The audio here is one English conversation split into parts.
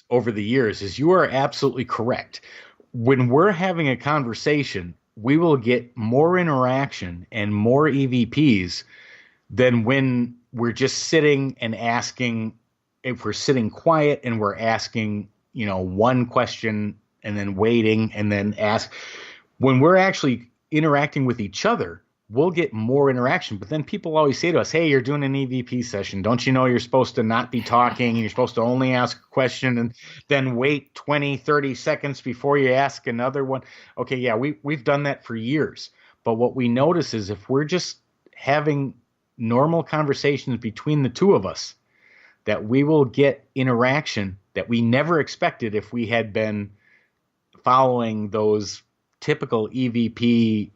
over the years is you are absolutely correct. When we're having a conversation, we will get more interaction and more EVPs than when we're just sitting and asking. If we're sitting quiet and we're asking, one question and then waiting and then ask, when we're actually interacting with each other, we'll get more interaction. But then people always say to us, hey, you're doing an EVP session. Don't you know you're supposed to not be talking and you're supposed to only ask a question and then wait 20, 30 seconds before you ask another one? Okay, yeah, we've done that for years. But what we notice is if we're just having normal conversations between the two of us, that we will get interaction that we never expected if we had been following those typical EVP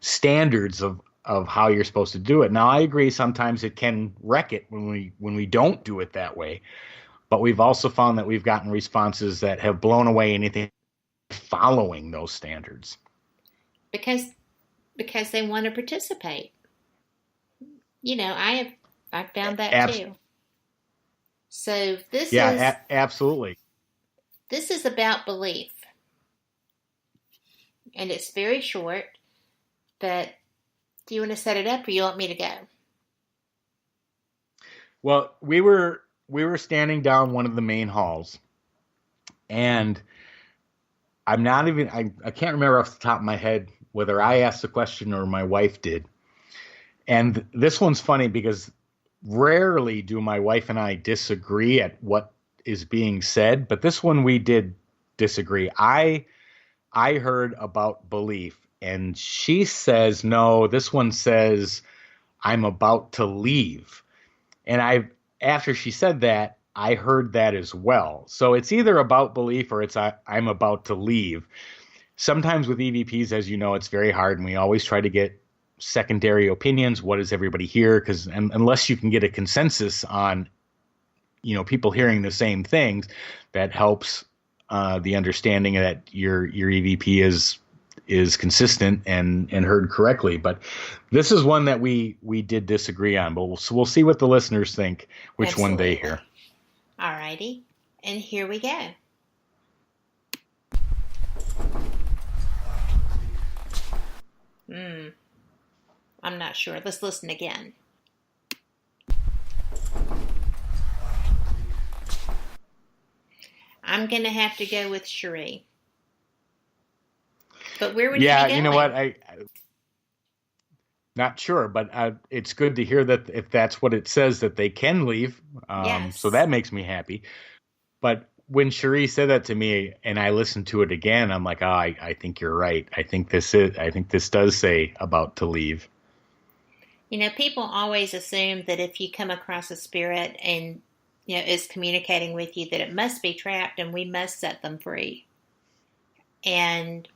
standards of how you're supposed to do it. Now, I agree sometimes it can wreck it when we don't do it that way. But we've also found that we've gotten responses that have blown away anything following those standards. Because they want to participate. I've found that too. So absolutely. This is about belief. And it's very short, but do you want to set it up or you want me to go? Well, we were standing down one of the main halls, and I can't remember off the top of my head whether I asked the question or my wife did. And this one's funny because rarely do my wife and I disagree at what is being said, but this one we did disagree. I heard about belief, and she says, no, this one says I'm about to leave. And after she said that, I heard that as well. So it's either about belief or it's I'm about to leave. Sometimes with EVPs, as you know, it's very hard, and we always try to get secondary opinions. What does everybody hear? Because unless you can get a consensus on, people hearing the same things, that helps the understanding that your EVP is consistent and heard correctly. But this is one that we did disagree on. But we'll see what the listeners think, which Absolutely. one they hear. All righty, and here we go. I'm not sure. Let's listen again. I'm going to have to go with Cherie. But where would you be going? You know what? I not sure, but it's good to hear that if that's what it says, that they can leave. Yes. So that makes me happy. But when Cherie said that to me and I listened to it again, I'm like, I think you're right. I think this does say about to leave. People always assume that if you come across a spirit and, is communicating with you, that it must be trapped and we must set them free. And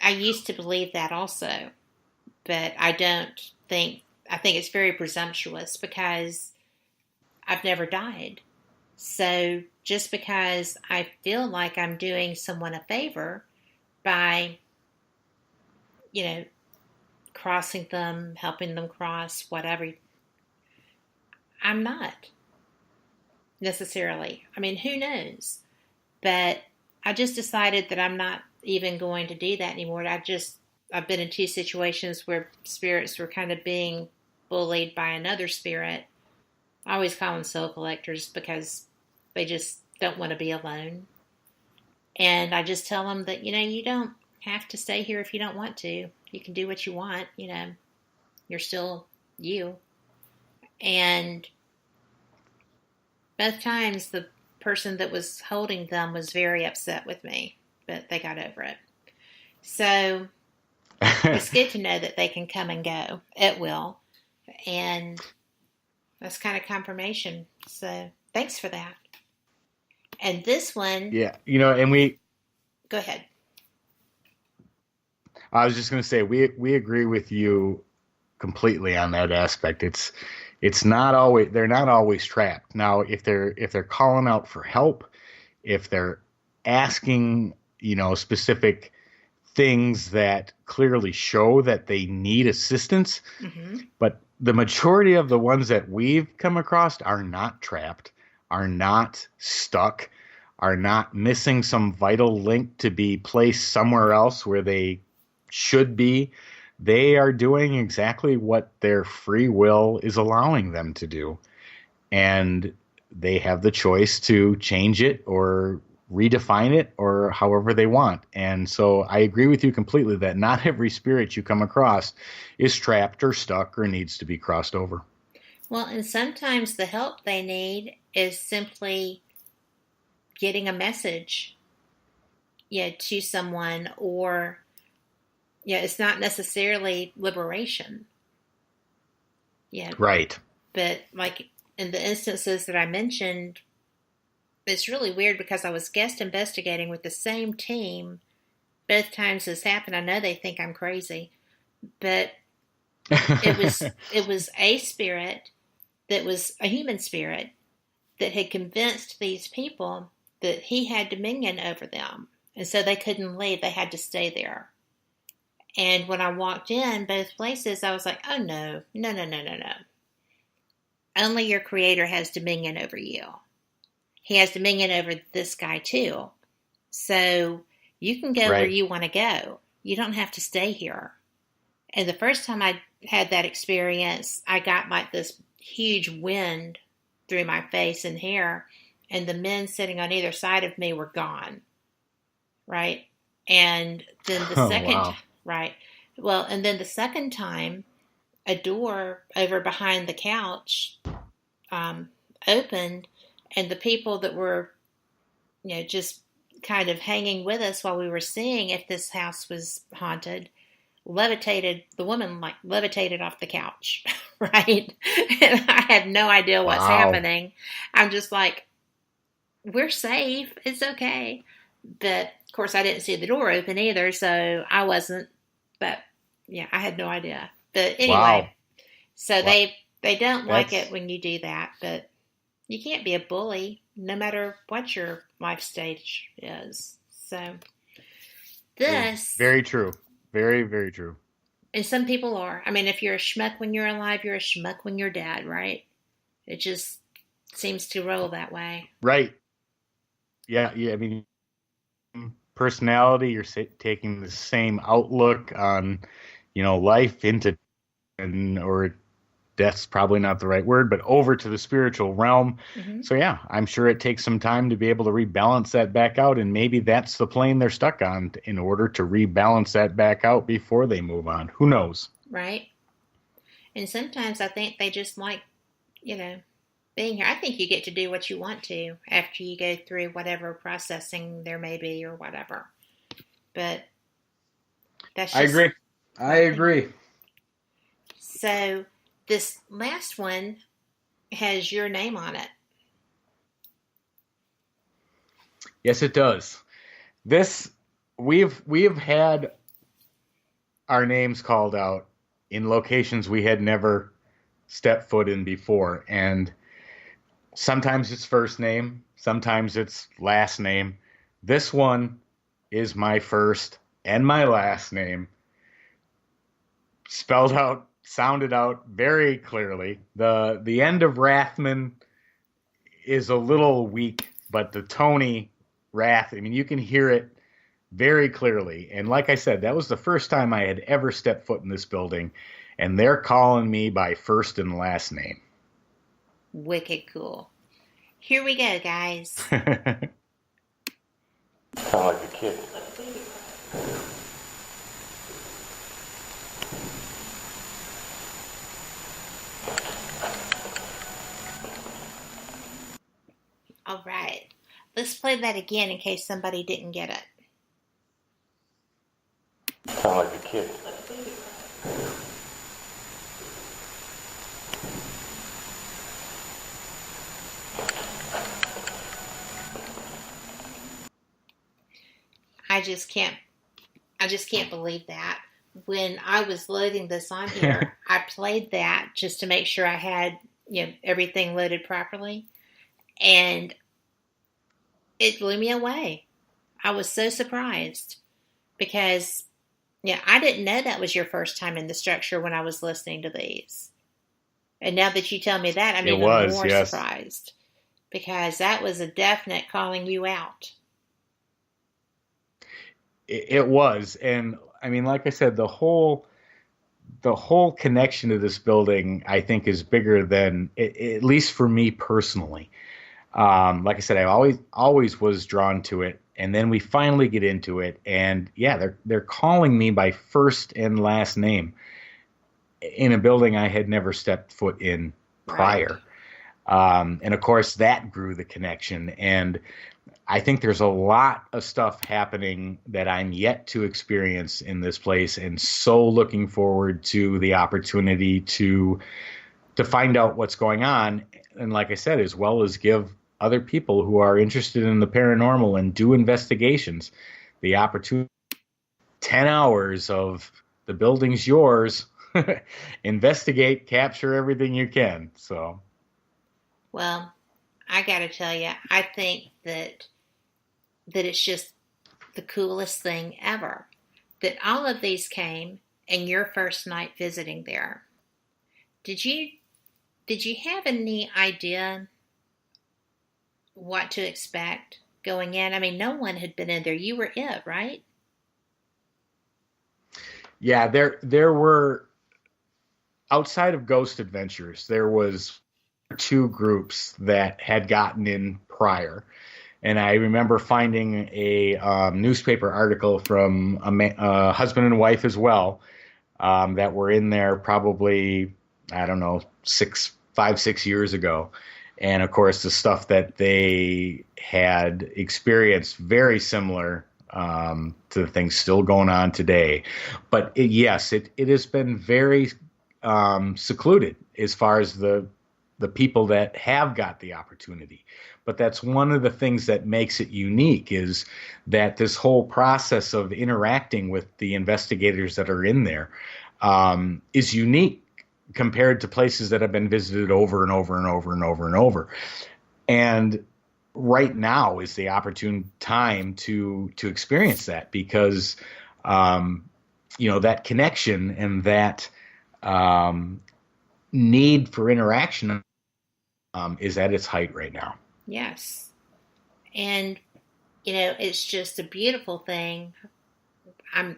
I used to believe that also, but I think it's very presumptuous because I've never died. So just because I feel like I'm doing someone a favor by, crossing them, helping them cross, whatever, I'm not necessarily. I mean, who knows? But I just decided that I'm not even going to do that anymore. I've been in two situations where spirits were kind of being bullied by another spirit. I always call them soul collectors because they just don't want to be alone. And I just tell them that, you don't have to stay here if you don't want to. You can do what you want, you're still you. And both times the person that was holding them was very upset with me, but they got over it. So it's good to know that they can come and go at will. And that's kind of confirmation. So thanks for that. And this one. Yeah. And we. Go ahead. I was just going to say, we agree with you completely on that aspect. It's not always, they're not always trapped. Now, if they're calling out for help, if they're asking, specific things that clearly show that they need assistance, but the majority of the ones that we've come across are not trapped, are not stuck, are not missing some vital link to be placed somewhere else where they should be. They are doing exactly what their free will is allowing them to do. And they have the choice to change it or redefine it or however they want. And so I agree with you completely that not every spirit you come across is trapped or stuck or needs to be crossed over. Well, and sometimes the help they need is simply getting a message, to someone, or it's not necessarily liberation. Right. But like in the instances that I mentioned, it's really weird because I was guest investigating with the same team both times this happened. I know they think I'm crazy, but it was a spirit that was a human spirit that had convinced these people that he had dominion over them. And so they couldn't leave. They had to stay there. And when I walked in both places, I was like, oh, no. Only your creator has dominion over you. He has dominion over this guy, too. So you can go where you want to go. You don't have to stay here. And the first time I had that experience, I got like this huge wind through my face and hair, and the men sitting on either side of me were gone. Right? And then the second, right. Well, and then the second time, a door over behind the couch opened, and the people that were, just kind of hanging with us while we were seeing if this house was haunted, the woman levitated off the couch, right? And I had no idea what's happening. I'm just like, we're safe. It's okay. But of course I didn't see the door open either, so I wasn't, but I had no idea. But anyway, so they don't like it when you do that, but you can't be a bully no matter what your life stage is. So this... Very true. Very, very true. And some people are. I mean, if you're a schmuck when you're alive, you're a schmuck when you're dead, right? It just seems to roll that way. Right. Yeah. I mean, personality, you're taking the same outlook on, life into, or death's probably not the right word, but over to the spiritual realm. Mm-hmm. So I'm sure it takes some time to be able to rebalance that back out, and maybe that's the plane they're stuck on in order to rebalance that back out before they move on. Who knows? Right. And sometimes I think they just like, being here. I think you get to do what you want to after you go through whatever processing there may be or whatever. But that's just... I agree. So this last one has your name on it. Yes, it does. We have had our names called out in locations we had never stepped foot in before, and sometimes it's first name, sometimes it's last name. This one is my first and my last name, spelled out, sounded out very clearly. The end of Rathman is a little weak, but the Tony Rath, I mean, you can hear it very clearly. And like I said, that was the first time I had ever stepped foot in this building, and they're calling me by first and last name. Wicked cool. Here we go, guys. Sound like a kid. All right. Let's play that again in case somebody didn't get it. Sound like a kid. I just can't believe that. When I was loading this on here, I played that just to make sure I had, everything loaded properly. And it blew me away. I was so surprised because, I didn't know that was your first time in the structure when I was listening to these. And now that you tell me that, I'm even more surprised. because that was a definite calling you out. It was, and I mean, like I said, the whole connection to this building, I think, is bigger than, at least for me personally. Like I said, I always was drawn to it, and then we finally get into it, and yeah, they're calling me by first and last name in a building I had never stepped foot in prior. And of course, that grew the connection. And I think there's a lot of stuff happening that I'm yet to experience in this place, and so looking forward to the opportunity to find out what's going on. And like I said, as well as give other people who are interested in the paranormal and do investigations the opportunity. 10 hours of the building's yours. Investigate, capture everything you can. So, well, I got to tell you, I think that it's just the coolest thing ever that all of these came in your first night visiting there. Did you have any idea what to expect going in? I mean, no one had been in there. You were it, right? Yeah, there were, outside of Ghost Adventures, there was 2 groups that had gotten in prior. And I remember finding a newspaper article from a husband and wife as well, that were in there probably, I don't know, 5-6 years ago. And of course, the stuff that they had experienced, very similar to the things still going on today. But yes, it has been very secluded as far as the people that have got the opportunity. But that's one of the things that makes it unique, is that this whole process of interacting with the investigators that are in there is unique compared to places that have been visited over and over and over and over and over. And right now is the opportune time to experience that, because that connection and that need for interaction is at its height right now. Yes. And, it's just a beautiful thing. I'm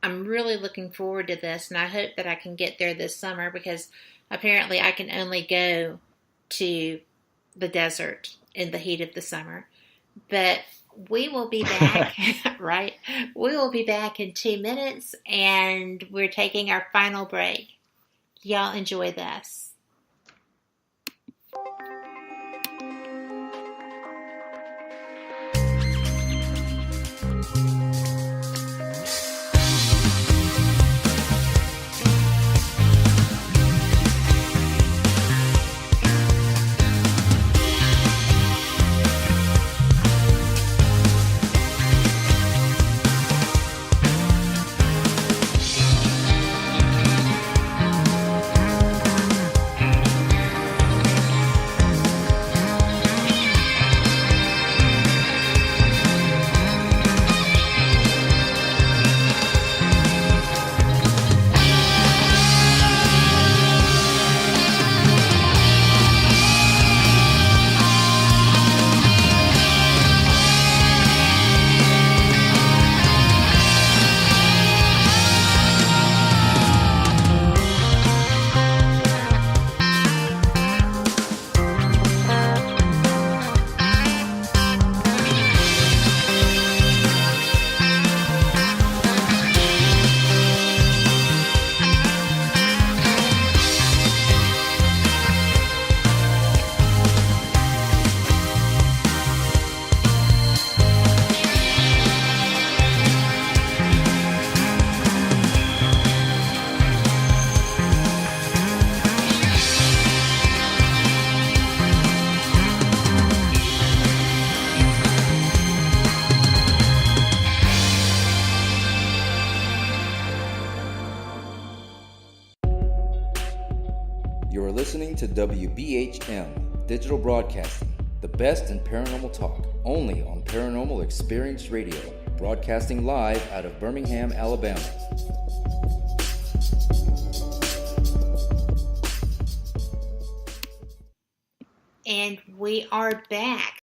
really looking forward to this, and I hope that I can get there this summer, because apparently I can only go to the desert in the heat of the summer. But we will be back, right? We will be back in 2 minutes, and we're taking our final break. Y'all enjoy this. You're listening to WBHM Digital Broadcasting, the best in paranormal talk, only on Paranormal Experience Radio, broadcasting live out of Birmingham, Alabama. And We are back.